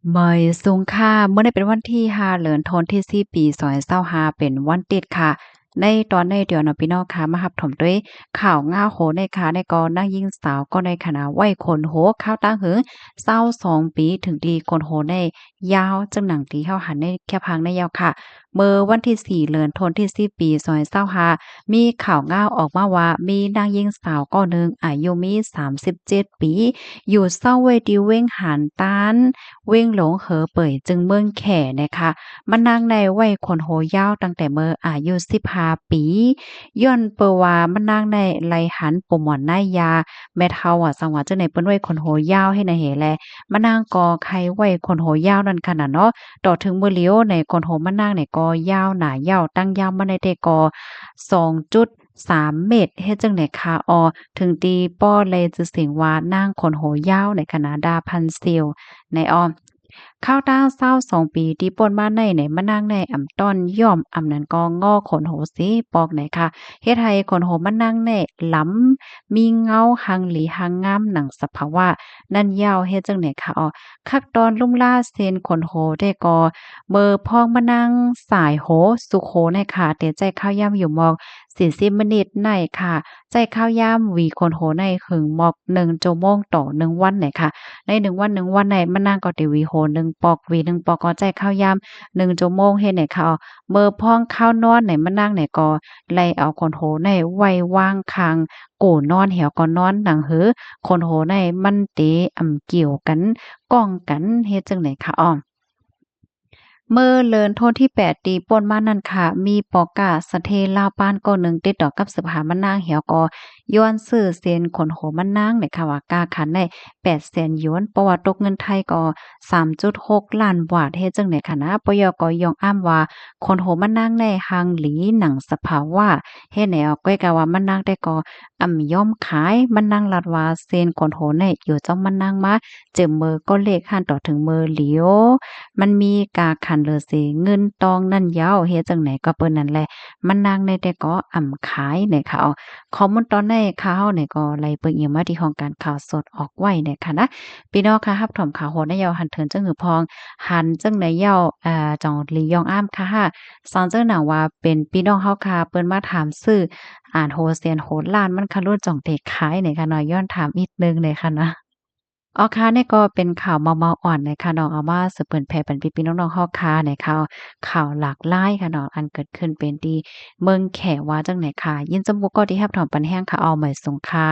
เมยสูงค่ะเมื่อได้เป็นวันที่5เดือนธันวาคมที่4ปี2025เป็นวันติดค่ะในตอนในเดี๋ยวเนาะพี่น้องค่ะมารับถมด้วยข่าวง่าโหในค่ะในกอนักหญิงสาวก็ในคณะวัยคนโหข้าวตั้งหึง22ปีถึงดีคนโหในยาวจังหนังตีเฮาหันในแค่พังในยาวค่ะเมื่อวันที่4เดือนธันวาคมที่4ปี2025มีข่าวง่าออกมาว่ามีนางหญิงสาวก็หนึ่งอายุมี37ปีอยู่เศร้าเวดีเว้งหานตาน เว้งหลงเหอเป่ยจึงเมืองแข่นะคะมานั่งในวัยคนโหยาวตั้งแต่เมื่ออายุ15ปีย้อนเปอว่ามานั่งในไหลหันปมหวานนายยาแม่เฒ่าอะสังว่าจังได๋เปิ้นไว้คนโหยาวให้น่ะเหแลมานั่งกอไข่ไว้คนโหยาวนั่นขนาดเนาะต่อถึงมื้อเหลียวในคนโหมานั่งในกอยาวหนายาวตั้งยาวมาในแต่กอ2.3เมตรเฮ็ดจังได๋คะถึงตีป้อเลยจะเสียงว่านางคนโหยาวในขณะดาพันเซียวในข้าวต้าเศร้า2 ปีที่ป่นมาในมะนางในอ่ำต้อนย่อมอ่ำนั้นก็งอขนโหสิปอกไหนค่ะเฮ็ดให้ขนโหมะนางในล้ำมีเงาหังหลีหังงามหนังสภาวะนั่นยาวเฮ็ดจังไหนคะคักตอนลุ่มล่าเซนขนโหได้ก็เบอร์พองมะนางสายโหสุโขในค่ะเตใจข้าวย่ำอยู่มอก40มินิตในค่ะใจข้าวย่ำหวีคนโหในหึงมอก1ชั่วโมงต่อ1วันไหนค่ะ ใน1 วันในมันนางก็ติวีโห1ปอกหวี1ปอกก็ใจข้าวยาม1ชั่วโมงเฮ็ดให้เขาเมื่อพ้องข้าวนอนไหนมันนางไหนก็ไล่เอาคนโหในไว้วางคางโก้นอนแหวก็นอนหนังหือคนโหในมันเตเกี่ยวกันก้องกันเฮ็ดจั่งใดคะเมื่อเลินโทษที่8ตีป่นมานั่นค่ะมีปอกาสะเทลาวปานก็หนึ่งติดดอกกับสภามะนางเหี่ยวก็ย้อนซื้อเซ็นขนโหมะนางเนี่ยค่ะว่ากาขันได้800,000หยวนเพราะว่าตกเงินไทยก็3.6ล้านบาทเฮ็ดจังได๋ค่ะนะปยก็ยองอ้างว่าคนโหมะนางในหังหลีหนังสภาวะเฮ็ดให้ก้อยกะว่ามะนางได้ก็ยอมขายมะนางลัดว่าเซ็นคนโหในอยู่จ้องมะนางมาเจิมมือก็เลขหันต่อถึงมือเหลียว มันมีกาขันเลอเสเงินตองนั่นยาวเฮ็ดจังไหนก็เปิ้นนั่นแหละมันนางในแต่ก็ขายเนี่ยค่ะข้อมูลตอนในข่าวเนี่ยก็ไล่เบิ่งอิหยังมาที่ห้องการข่าวสดออกไว้เนี่ยค่ะนะพี่น้องค่ะรับถมข่าวโหดนยาวหันเถินจังหือพองหันจังไหนยาวจ่องลียองอ้ามค่ะสอนเจ้าหนังว่าเป็นพี่น้องเฮาค่ะเปิ้นมาถามซื้ออ่านโฮเซียนโหดล้านมันคะรุ่นจ่องเด็กขายเนี่ยค่ะเนาะย้อนถามนิดหนึ่งเลยค่ะนะ อ๋อค่ะนี่ก็เป็นข่าวเมาๆอ่อนนะคะเนาะเอามาสืบเปิ้นแผ่ปันพี่ๆน้องๆเฮาค่ะในข่าวหลากหลายค่ะเนาะอันเกิดขึ้นเป็นที่เมืองแขว่าจังไหนค่ะยินจมูกก็ที่รับถอมปันแห้งค่ะเอาใหม่ส่งค่ะ